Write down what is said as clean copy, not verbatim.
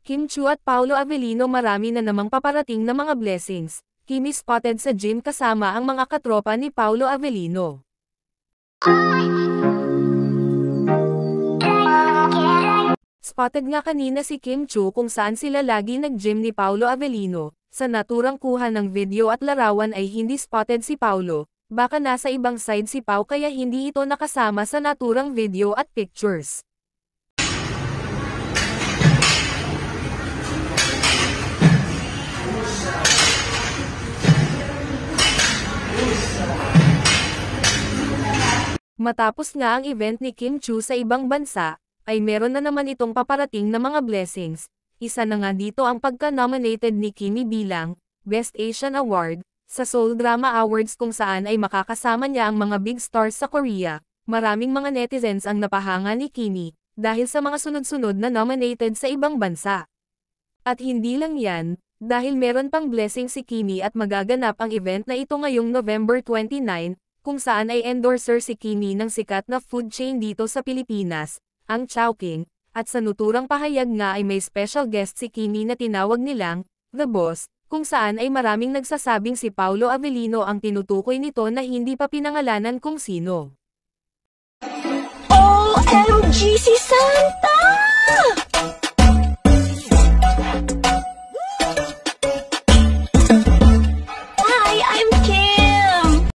Kim Chu at Paolo Avellino, marami na namang paparating na mga blessings. Kimi spotted sa gym kasama ang mga katropa ni Paolo Avellino. Spotted nga kanina si Kim Chu kung saan sila lagi nag-gym ni Paolo Avellino. Sa naturang kuha ng video at larawan ay hindi spotted si Paolo, baka nasa ibang side si Pau kaya hindi ito nakasama sa naturang video at pictures. Matapos nga ang event ni Kim Chu sa ibang bansa, ay meron na naman itong paparating na mga blessings. Isa na nga dito ang pagka-nominated ni Kimi bilang Best Asian Award sa Seoul Drama Awards, kung saan ay makakasama niya ang mga big stars sa Korea. Maraming mga netizens ang napahanga ni Kimi dahil sa mga sunod-sunod na nominated sa ibang bansa. At hindi lang yan, dahil meron pang blessing si Kimi at magaganap ang event na ito ngayong November 29, kung saan ay endorser si Kimi ng sikat na food chain dito sa Pilipinas, ang Chowking, at sa nuturang pahayag nga ay may special guest si Kimi na tinawag nilang The Boss, kung saan ay maraming nagsasabing si Paolo Avellino ang tinutukoy nito na hindi pa pinangalanan kung sino. OMG si Santa!